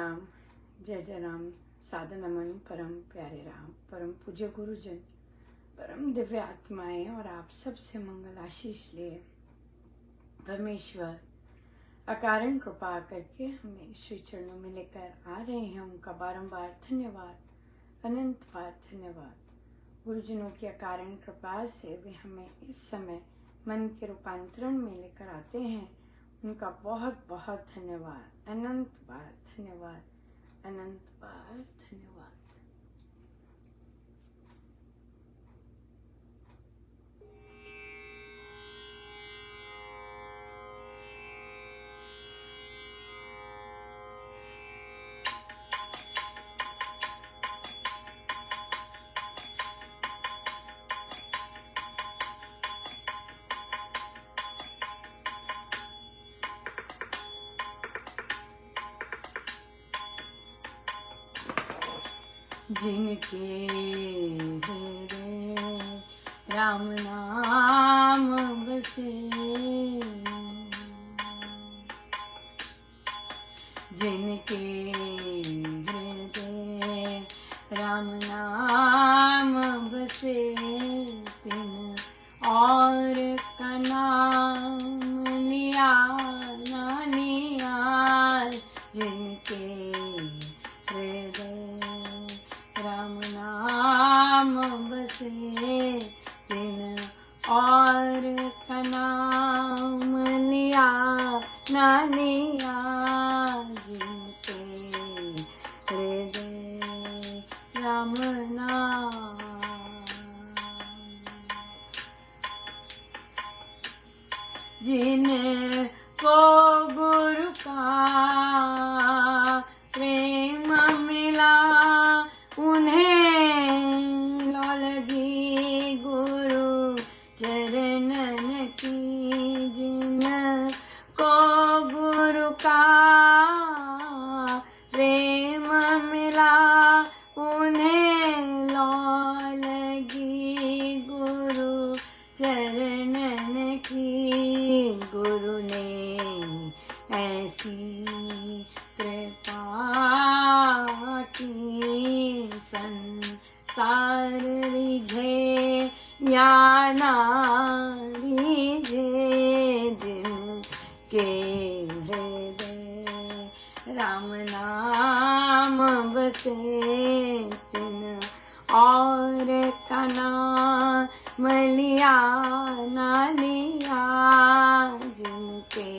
राम, जय जय राम। सादर नमन परम प्यारे राम, परम पूज्य गुरुजन, परम दिव्य आत्माएं और आप सबसे मंगल आशीष ले। परमेश्वर अकारण कृपा करके हमें श्री चरणों में लेकर आ रहे हैं। उनका बारंबार धन्यवाद, अनंत बार धन्यवाद। गुरुजनों की अकारण कृपा से वे हमें इस समय मन के रूपांतरण में लेकर आते हैं। उनका बहुत बहुत धन्यवाद, अनंत बार धन्यवाद, अनंत बार धन्यवाद। जिनके हृदय राम नाम बसे, जिनके हृदय राम नाम बसे, तिन और का नाम लिया ना लिया। जिनके हृदय राम नाम बसे, तिन और का नाम लिया ना लिया। जिनके हृदय राम नाम, जिनको गुरु का प्रेम मिला, उन्हें लौ लगी गुरु चरणन की। जिनको गुरु का प्रेम मिला, उन्हें लौ लगी गुरु चरणन की। गुरु ने ऐसी कृपा की, संसार रिझे या ना रिझे। जिनके हृदय राम नाम बसे, तिन और का नाम लिया ना लिया। जिनके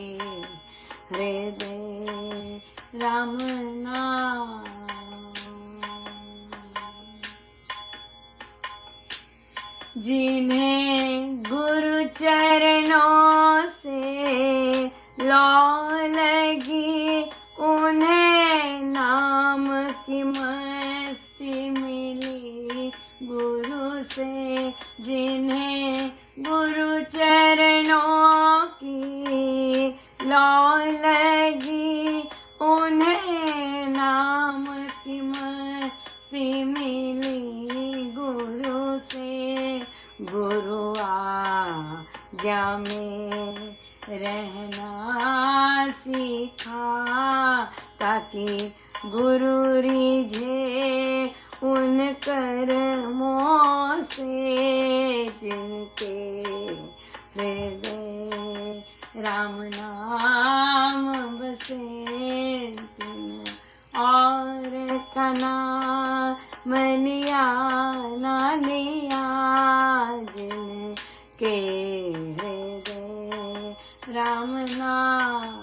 हृदय राम नाम, जिन्हें गुरु चरणों से लौ लगी, उन्हें नाम की मस्ती मिली गुरु से। जिन्हें गुरु चरणों की लौ लगी, उन्हें नाम की मस्ती मिली गुरु से। गुरु आज्ञा में रहना सीखा, ताकि गुरु रिझे उन कर्मों से। जिनके हृदय राम नाम बसे, तिन और का नाम लिया ना लिया। जिनके हृदय राम नाम,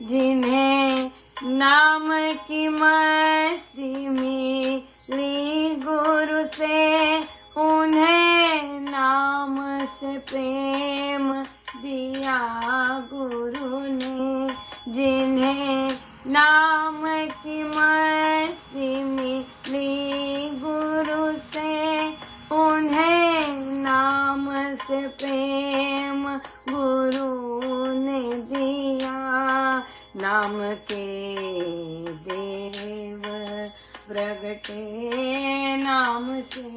जिन्हें नाम की मस्ती मिली गुरु से, उन्हें नाम से प्रेम दिया गुरु ने। जिन्हें नाम की मस्ती मिली गुरु से, उन्हें नाम से प्रेम गुरु ने दिया। नाम के देव प्रगटे, नाम से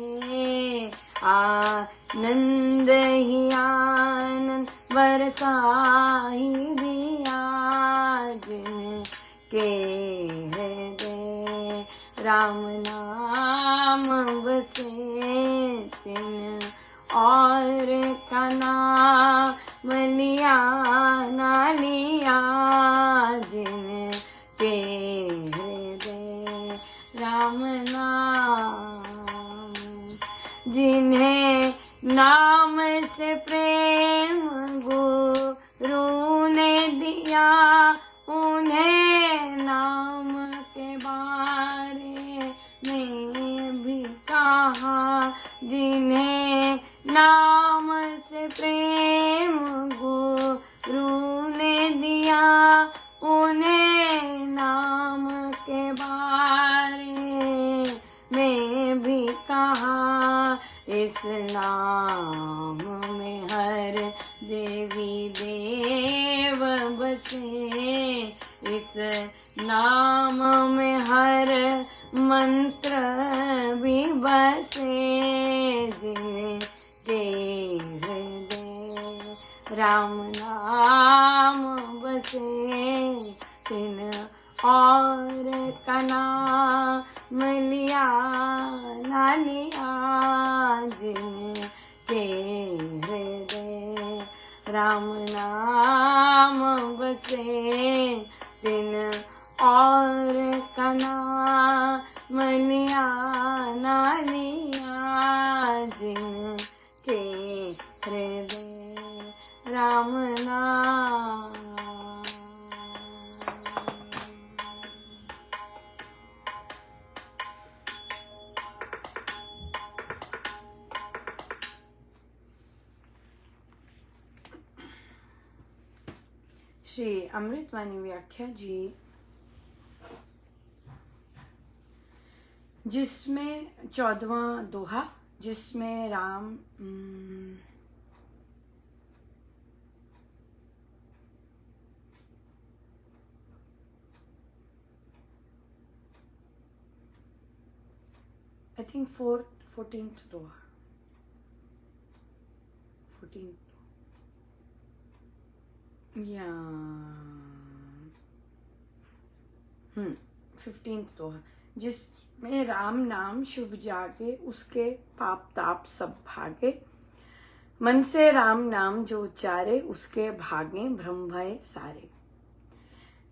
आनंद ही आनंद बरसा ही दिया। जिन के हृदय राम नाम बसे तिन और का नाम लिया ना लिया जिन के हृदय राम नाम जिन्हें नाम से प्रेम गुरु ने दिया उन्हें नाम के बारे में भी कहा जिन्हें नाम से प्रेम गुरु ने दिया उन्हें नाम के बारे में भी कहा इस नाम में हर देवी देव बसे इस नाम में हर मंत्र भी बसे जिनके हृदय राम नाम बसे तिन और का नाम लिया ना लिया जिनके हृदय राम नाम बसे तिन और का नाम लिया ना लिया जिनके हृदय राम नाम। श्री अमृतवाणी व्याख्या जी जिसमें 14वां दोहा जिसमें Ram I think 14th Doha 14th या 15th दोहा जिसमें राम नाम शुभ जागे उसके पाप ताप सब भागे मन से राम नाम जो उच्चारे उसके भागे भ्रम भय सारे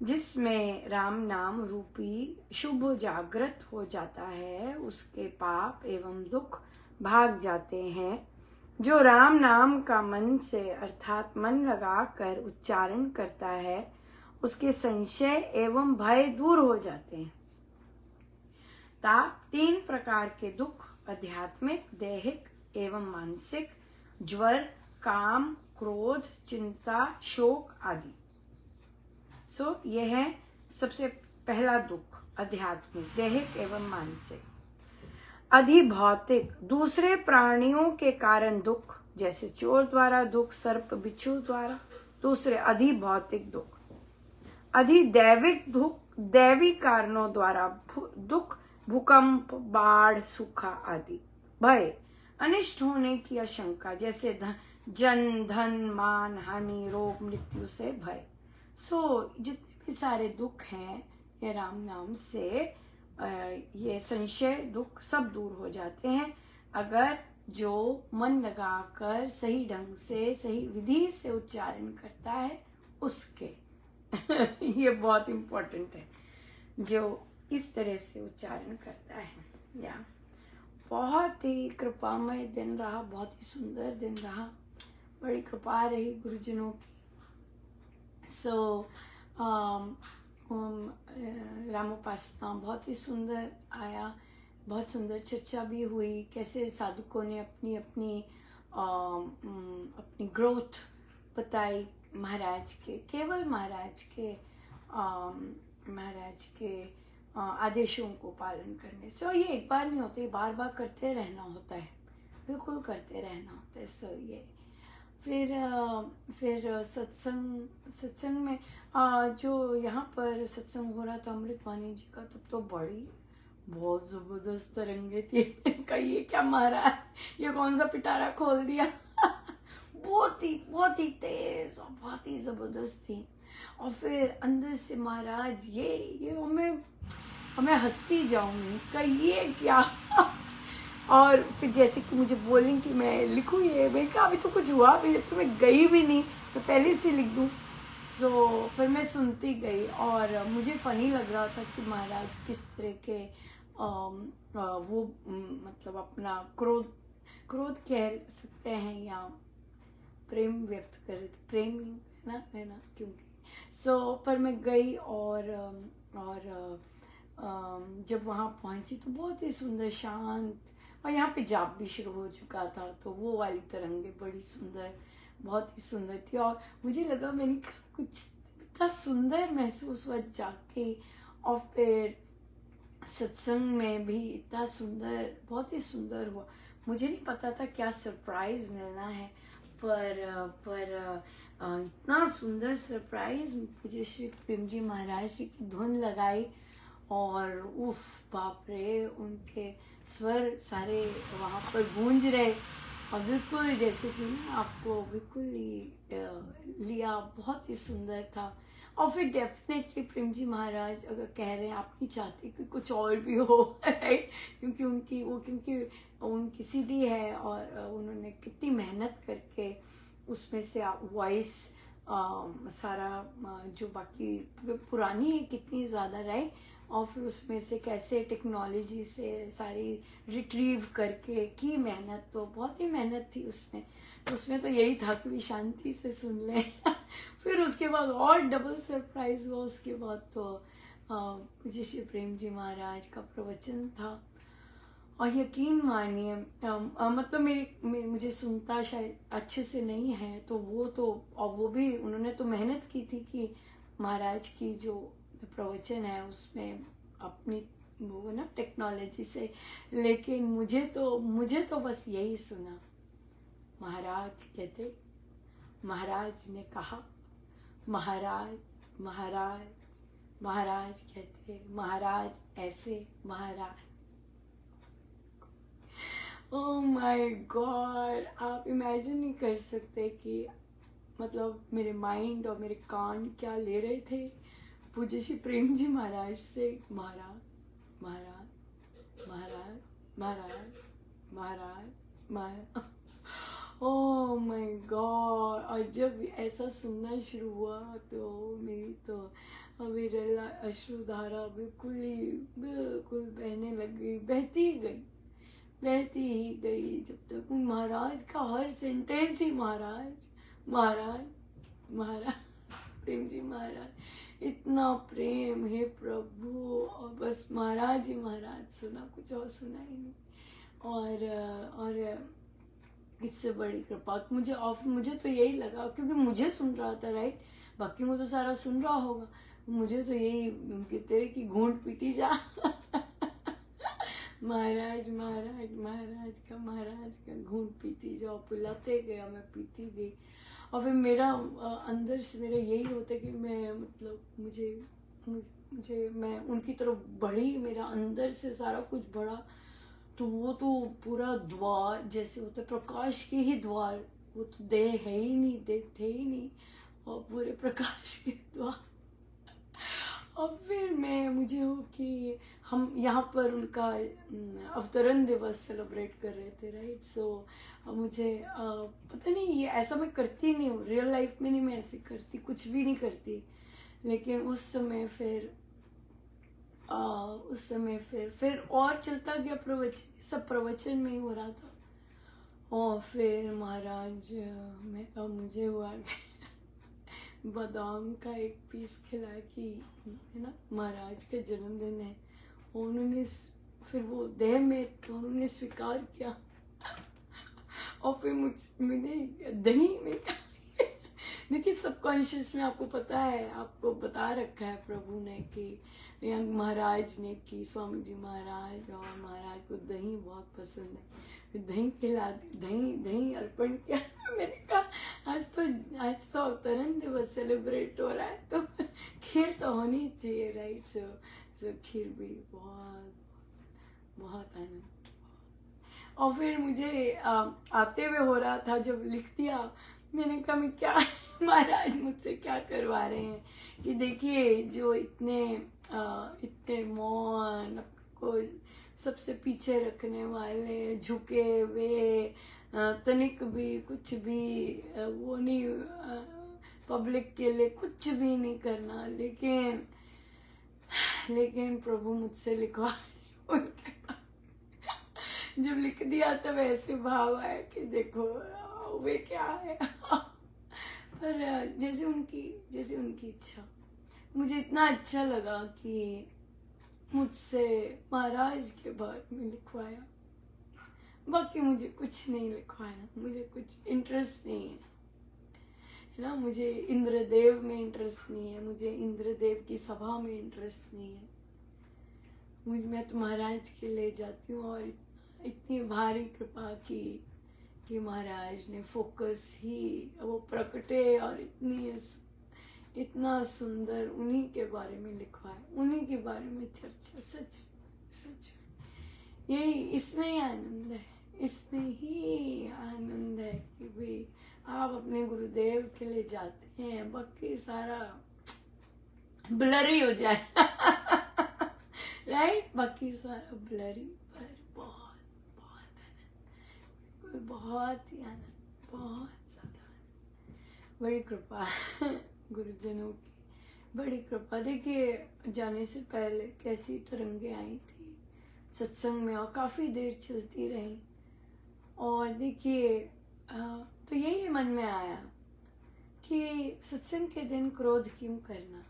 जिसमें राम नाम रूपी शुभ जागृत हो जाता है उसके पाप एवं दुख भाग जाते हैं जो राम नाम का मन से अर्थात मन लगा कर उच्चारण करता है उसके संशय एवं भय दूर हो जाते हैं। ताप 3 प्रकार के दुख आध्यात्मिक दैहिक एवं मानसिक ज्वर काम क्रोध चिंता शोक आदि। यह है सबसे पहला दुख आध्यात्मिक दैहिक एवं मानसिक। अधिभौतिक दूसरे प्राणियों के कारण दुख जैसे चोर द्वारा दुख सर्प बिच्छू द्वारा दूसरे अधिभौतिक दुख। अधिदैविक दुख दैवी कारणों द्वारा दुख भूकंप बाढ़ सूखा आदि। भय अनिष्ट होने की आशंका जैसे जन धन मान हानि रोग मृत्यु से भय। जितने भी सारे दुख हैं ये राम नाम से ये संशय दुख सब दूर हो जाते हैं अगर जो मन लगाकर सही ढंग से सही विधि से उच्चारण करता है उसके ये बहुत इम्पोर्टेंट है जो इस तरह से उच्चारण करता है। या बहुत ही कृपामय दिन रहा बहुत ही सुंदर दिन रहा बड़ी कृपा रही गुरुजनों की। रामोपासना बहुत ही सुंदर आया बहुत सुंदर चर्चा भी हुई कैसे साधकों ने अपनी अपनी अपनी ग्रोथ बताई महाराज के केवल महाराज के आदेशों को पालन करने से। ये एक बार नहीं होते बार बार करते रहना होता है बिल्कुल करते रहना होता है। ये फिर सत्संग में जो यहाँ पर सत्संग हो रहा था अमृतवाणी जी का तब तो बड़ी बहुत जबरदस्त तरंगे थी कहिए क्या महाराज ये कौन सा पिटारा खोल दिया बहुत ही तेज और बहुत ही जबरदस्त थी। और फिर अंदर से महाराज ये और मैं हंसती जाऊँगी का ये क्या और फिर जैसे कि मुझे बोलें कि मैं लिखूँ ये, मैं कहा अभी तो कुछ हुआ भी, जब तो मैं गई भी नहीं तो पहले से लिख दूँ। सो फिर मैं सुनती गई और मुझे फ़नी लग रहा था कि महाराज किस तरह के वो मतलब अपना क्रोध कह सकते हैं या प्रेम व्यक्त कर रहे थे, प्रेम है ना क्योंकि पर मैं गई और जब वहाँ पहुँची तो बहुत ही सुंदर शांत, और यहाँ पे जाप भी शुरू हो चुका था तो वो वाली तरंगे बड़ी सुंदर, बहुत ही सुंदर थी। और मुझे लगा मैंने कुछ इतना सुंदर महसूस हुआ जाके, और फिर सत्संग में भी इतना सुंदर, बहुत ही सुंदर हुआ। मुझे नहीं पता था क्या सरप्राइज मिलना है, पर इतना सुंदर सरप्राइज। मुझे श्री प्रेम जी महाराज जी की धुन लगाई और उफ बाप रे, उनके स्वर सारे वहाँ पर गूंज रहे और बिल्कुल जैसे कि ना आपको बिल्कुल ही लिया, बहुत ही सुंदर था। और फिर डेफिनेटली प्रेम जी महाराज अगर कह रहे हैं आप नहीं चाहते कि कुछ और भी हो राइट, क्योंकि उनकी सीडी है और उन्होंने कितनी मेहनत करके उसमें से वॉइस सारा जो बाकी पुरानी है कितनी ज़्यादा राइट, और फिर उसमें से कैसे टेक्नोलॉजी से सारी रिट्रीव करके की मेहनत, तो बहुत ही मेहनत थी उसमें। तो उसमें तो यही था कि भी शांति से सुन लें फिर उसके बाद और डबल सरप्राइज हुआ। उसके बाद तो मुझे श्री प्रेम जी महाराज का प्रवचन था और यकीन मानिए मतलब मुझे सुनता शायद अच्छे से नहीं है, तो वो भी उन्होंने तो मेहनत की थी कि महाराज की जो प्रवचन है उसमें अपनी वो ना टेक्नोलॉजी से, लेकिन मुझे तो बस यही सुना। महाराज कहते, महाराज ने कहा, महाराज महाराज महाराज कहते, महाराज ऐसे, महाराज। ओह माय गॉड, आप इमेजिन नहीं कर सकते कि मतलब मेरे माइंड और मेरे कान क्या ले रहे थे पूज्य श्री प्रेम जी महाराज से। महाराज महाराज महाराज महाराज महाराज महाराज, ओह माय गॉड। और जब ऐसा सुनना शुरू हुआ तो मेरी तो मेरे अश्रुधारा बिल्कुल बहने लग गई, बहती ही गई जब तक महाराज का हर सेंटेंस ही महाराज महाराज महाराज प्रेम जी महाराज, इतना प्रेम है प्रभु, और बस महाराज ही महाराज सुना, कुछ और सुना ही नहीं। और इससे बड़ी कृपा मुझे तो यही लगा, क्योंकि मुझे सुन रहा था राइट, बाकी को तो सारा सुन रहा होगा, मुझे तो यही तेरे की घूंट पीती जा महाराज महाराज महाराज का घूंट पीती जाओ, पिलाते गया, मैं पीती गई। और फिर मेरा अंदर से मेरा यही होता है कि मैं मतलब मुझे मैं उनकी तरफ बढ़ी, मेरा अंदर से सारा कुछ बढ़ा, तो वो तो पूरा द्वार जैसे होता है, प्रकाश के ही द्वार, वो तो देह है ही नहीं, देह थे ही नहीं, और पूरे प्रकाश के द्वार। और फिर मुझे हो कि हम यहाँ पर उनका अवतरण दिवस सेलिब्रेट कर रहे थे राइट। सो मुझे पता नहीं, ये ऐसा मैं करती नहीं हूँ रियल लाइफ में, नहीं मैं ऐसे करती, कुछ भी नहीं करती, लेकिन उस समय फिर और चलता गया प्रवचन, सब प्रवचन में ही हो रहा था। और फिर महाराज मुझे हुआ बादाम का एक पीस खिला कि है ना महाराज का जन्मदिन है, उन्होंने फिर वो देह में तो उन्होंने स्वीकार किया और फिर मैंने दही में देखिए सबकॉन्शियस में आपको पता है, आपको बता रखा है प्रभु ने कि महाराज ने कि स्वामी जी महाराज और महाराज को दही बहुत पसंद है, फिर दही खिला दी, दही अर्पण किया। मैंने कहा आज तो अवतरण दिवस सेलिब्रेट हो रहा है तो खीर तो होनी चाहिए राइट। सो खीर भी बहुत आनंद। और फिर मुझे आते हुए हो रहा था, जब लिख दिया मैंने कहा मैं क्या महाराज मुझसे क्या करवा रहे हैं कि देखिए जो इतने मौन को सबसे पीछे रखने वाले, झुके हुए, तनिक भी कुछ भी वो नहीं, पब्लिक के लिए कुछ भी नहीं करना, लेकिन प्रभु मुझसे लिखवा उनके पास जब लिख दिया तब ऐसे भाव आया कि देखो वे क्या है। पर जैसे उनकी इच्छा। मुझे इतना अच्छा लगा कि मुझसे महाराज के बारे में लिखवाया, बाकी मुझे कुछ नहीं लिखवाया, मुझे कुछ इंटरेस्ट नहीं है ना, मुझे इंद्रदेव में इंटरेस्ट नहीं है, मुझे इंद्रदेव की सभा में इंटरेस्ट नहीं है। मैं तो महाराज के ले जाती हूँ और इतनी भारी कृपा की कि महाराज ने फोकस ही वो प्रकटे और इतना सुंदर उन्हीं के बारे में लिखवाया, उन्हीं के बारे में चर्चा। सच यही इसमें ही आनंद है, इसमें ही आनंद है कि भाई आप अपने गुरुदेव के लिए जाते हैं, बाकी सारा ब्लरी हो जाए। राइट, बाकी सारा ब्लरी, पर बहुत ही आनंद, बहुत ज्यादा आनंद। बड़ी कृपा गुरुजनों की, बड़ी कृपा। देखिए जाने से पहले कैसी तरंगे आई थी सत्संग में और काफी देर चलती रही। और देखिए तो यही मन में आया कि सत्संग के दिन क्रोध क्यों करना,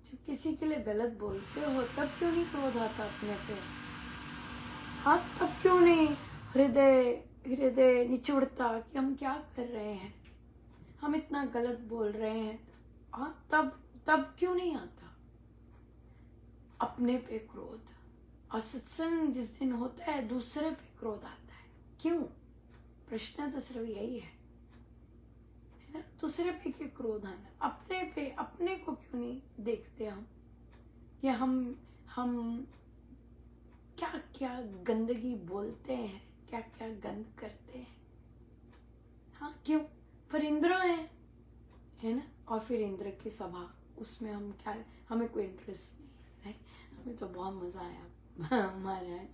जब किसी के लिए गलत बोलते हो तब क्यों नहीं क्रोध आता अपने पे? हाँ, तब क्यों नहीं हृदय निचुड़ता कि हम क्या कर रहे हैं, हम इतना गलत बोल रहे हैं। हाँ, तब क्यों नहीं आता अपने पे क्रोध? और सत्संग जिस दिन होता है दूसरे पे क्रोध आता है, क्यों? प्रश्न तो सिर्फ यही है ना, दूसरे पे क्यों क्रोध आना? अपने को क्यों नहीं देखते हम? या हम क्या क्या गंदगी बोलते हैं, क्या क्या गंद करते हैं? हाँ, क्यों? पर इंद्र है ना, और फिर इंद्र की सभा, उसमें हम क्या, हमें कोई इंटरेस्ट नहीं है। हमें तो बहुत मजा आया महाराज,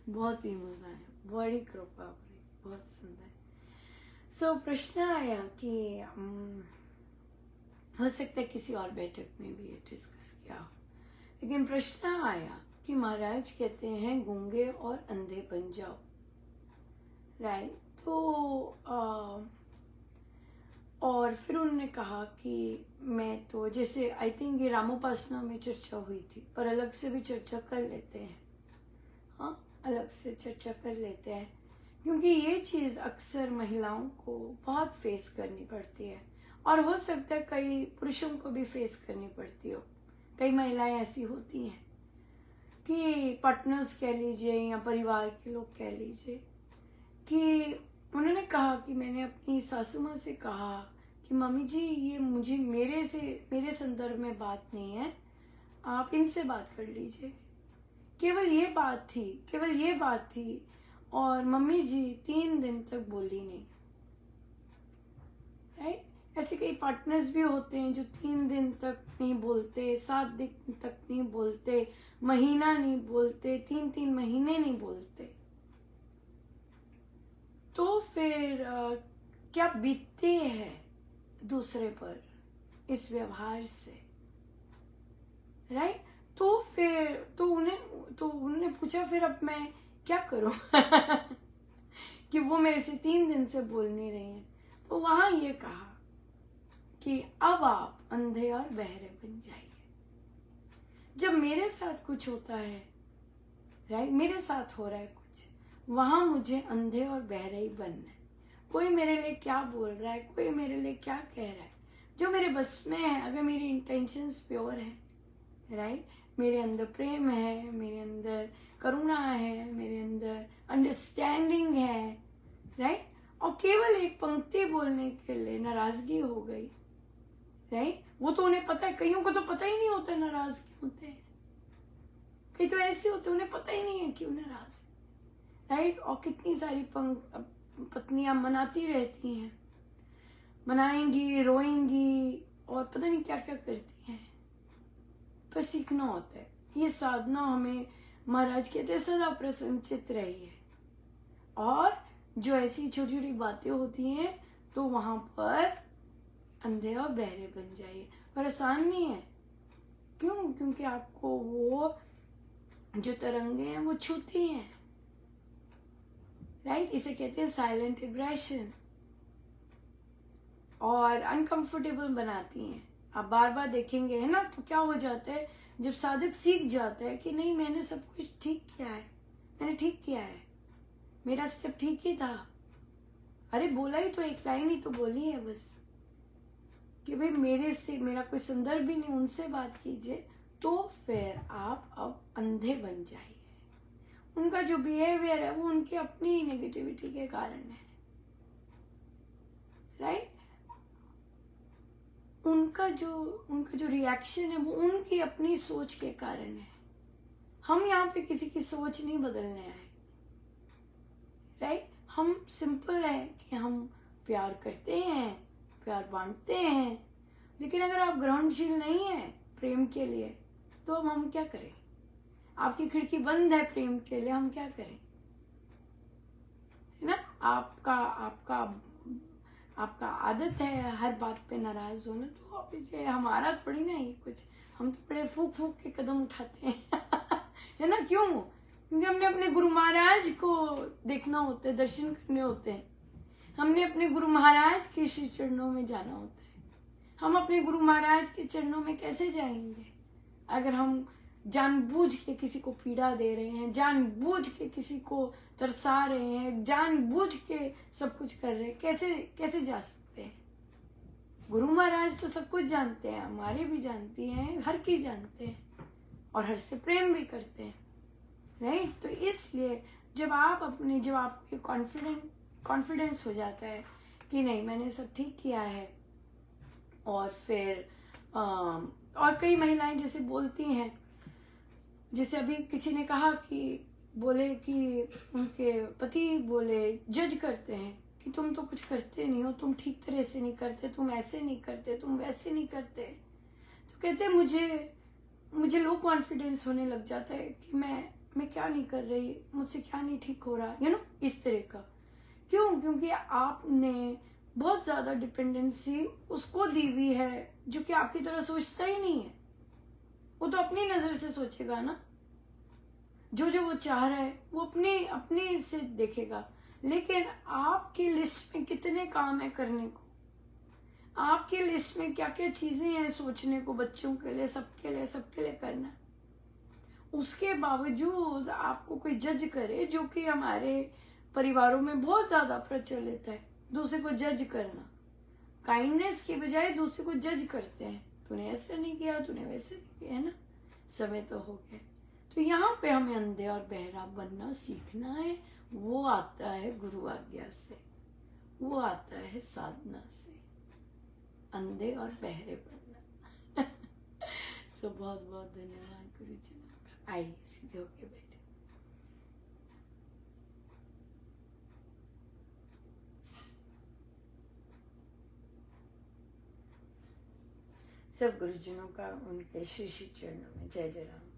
बहुत ही मजा आया, बड़ी कृपा, बहुत सुंदर। सो प्रश्न आया कि हो सकता है किसी और बैठक में भी ये डिस्कस किया हो, लेकिन प्रश्न आया कि महाराज कहते हैं गूंगे और अंधे बन जाओ, राइट? तो और फिर उन्होंने कहा कि मैं तो, जैसे आई थिंक ये रामोपासना में चर्चा हुई थी, पर अलग से भी चर्चा कर लेते हैं। हाँ, अलग से चर्चा कर लेते हैं, क्योंकि ये चीज अक्सर महिलाओं को बहुत फेस करनी पड़ती है, और हो सकता है कई पुरुषों को भी फेस करनी पड़ती हो। कई महिलाएं ऐसी होती हैं कि पार्टनर्स कह लीजिए या परिवार के लोग कह लीजिए कि उन्होंने कहा कि मैंने अपनी सासू माँ से कहा कि मम्मी जी ये मुझे मेरे संदर्भ में बात नहीं है, आप इनसे बात कर लीजिए। केवल ये बात थी और मम्मी जी 3 दिन तक बोली नहीं, राइट? ऐसे कई पार्टनर्स भी होते हैं जो 3 दिन तक नहीं बोलते, 7 दिन तक नहीं बोलते, महीना नहीं बोलते, 3 महीने नहीं बोलते। तो फिर क्या बीतती है दूसरे पर इस व्यवहार से, राइट? तो फिर तो उन्होंने पूछा फिर अब मैं क्या करूं कि वो मेरे से 3 दिन से बोल नहीं रही हैं। तो वहां ये कहा कि अब आप अंधे और बहरे बन जाइए। जब मेरे साथ कुछ होता है, राइट, मेरे साथ हो रहा है कुछ, वहां मुझे अंधे और बहरे ही बनना है। कोई मेरे लिए क्या बोल रहा है, कोई मेरे लिए क्या कह रहा है, जो मेरे बस में है, अगर मेरी इंटेंशंस प्योर है, राइट, मेरे अंदर प्रेम है, मेरे अंदर करुणा है, मेरे अंदर अंडरस्टैंडिंग है, राइट, और केवल एक पंक्ति बोलने के लिए नाराजगी हो गई, राइट, वो तो उन्हें पता है, कईयों को तो पता ही नहीं होता नाराज क्यों होते हैं। कई तो ऐसे होते उन्हें पता ही नहीं है क्यों नाराज है, राइट। और कितनी सारी पत्नियां मनाती रहती हैं, मनाएंगी, रोएंगी और पता नहीं क्या क्या करती हैं, पर सीखना होता है। ये साधना हमें महाराज कहते हैं सदा प्रसन्नचित्त रहिए, और जो ऐसी छोटी छोटी बातें होती हैं तो वहां पर अंधे और बहरे बन जाइए। पर आसान नहीं है, क्यों? क्योंकि आपको वो जो तरंगे हैं वो छूती हैं, राइट? इसे कहते हैं साइलेंट एग्रेशन, और अनकंफर्टेबल बनाती हैं। आप बार बार देखेंगे, है ना, तो क्या हो जाता है जब साधक सीख जाता है कि नहीं मैंने सब कुछ ठीक किया है, मैंने ठीक किया है, मेरा स्टेप ठीक ही था, अरे बोला ही तो, एक लाइन ही तो बोली है बस कि भाई मेरे से मेरा कोई संदर्भ भी नहीं, उनसे बात कीजिए, तो फिर आप अब अंधे बन जाइए। उनका जो बिहेवियर है वो उनकी अपनी नेगेटिविटी के कारण है, राइट? उनका जो रिएक्शन है वो उनकी अपनी सोच के कारण है। हम यहाँ पे किसी की सोच नहीं बदलने आए, राइट? हम सिंपल है कि हम प्यार करते हैं, प्यार बांटते हैं, लेकिन अगर आप ग्रहणशील नहीं है प्रेम के लिए तो अब हम क्या करें? आपकी खिड़की बंद है प्रेम के लिए, हम क्या करें? है ना? आपका आदत है हर बात पे नाराज होना, तो अब इसे हमारा थोड़ी ना ये कुछ, हम तो बड़े फूक फूक के कदम उठाते हैं है ना? क्यों? क्योंकि हमने अपने गुरु महाराज को देखना होता है, दर्शन करने होते हैं, हमने अपने गुरु महाराज के श्री चरणों में जाना होता है। हम अपने गुरु महाराज के चरणों में कैसे जाएंगे अगर हम जानबूझ के किसी को पीड़ा दे रहे हैं, जानबूझ के किसी को तरसा रहे हैं, जानबूझ के सब कुछ कर रहे हैं? कैसे जा सकते हैं? गुरु महाराज तो सब कुछ जानते हैं, हमारे भी जानती हैं, हर की जानते हैं, और हर से प्रेम भी करते हैं, राइट? तो इसलिए जब आपको कॉन्फिडेंस हो जाता है कि नहीं मैंने सब ठीक किया है, और फिर और कई महिलाएं जैसे बोलती हैं, जैसे अभी किसी ने कहा कि बोले कि उनके पति बोले, जज करते हैं कि तुम तो कुछ करते नहीं हो, तुम ठीक तरह से नहीं करते, तुम ऐसे नहीं करते, तुम वैसे नहीं करते। तो कहते मुझे लो कॉन्फिडेंस होने लग जाता है कि मैं क्या नहीं कर रही, मुझसे क्या नहीं ठीक हो रहा, इस तरह का। क्यों? क्योंकि आपने बहुत ज्यादा डिपेंडेंसी उसको दी हुई है जो कि आपकी तरह सोचता ही नहीं है। वो तो अपनी नजर से सोचेगा ना, जो वो चाह रहा है वो अपने से देखेगा, लेकिन आपकी लिस्ट में कितने काम है करने को, आपकी लिस्ट में क्या क्या चीजें हैं सोचने को, बच्चों के लिए, सबके लिए करना। उसके बावजूद आपको कोई जज करे, जो कि हमारे परिवारों में बहुत ज्यादा प्रचलित है, दूसरे को जज करना। काइंडनेस की बजाय दूसरे को जज करते हैं, तूने ऐसे नहीं किया, तूने वैसे नहीं किया, है ना, समय तो हो गया। तो यहाँ पे हमें अंधे और बहरा बनना सीखना है। वो आता है गुरु आज्ञा से, वो आता है साधना से, अंधे और बहरे बनना सो बहुत बहुत धन्यवाद गुरु जी। आइए सीधे होके बैठे। सब गुरुजनों का उनके श्री श्री चरणों में जय जय राम।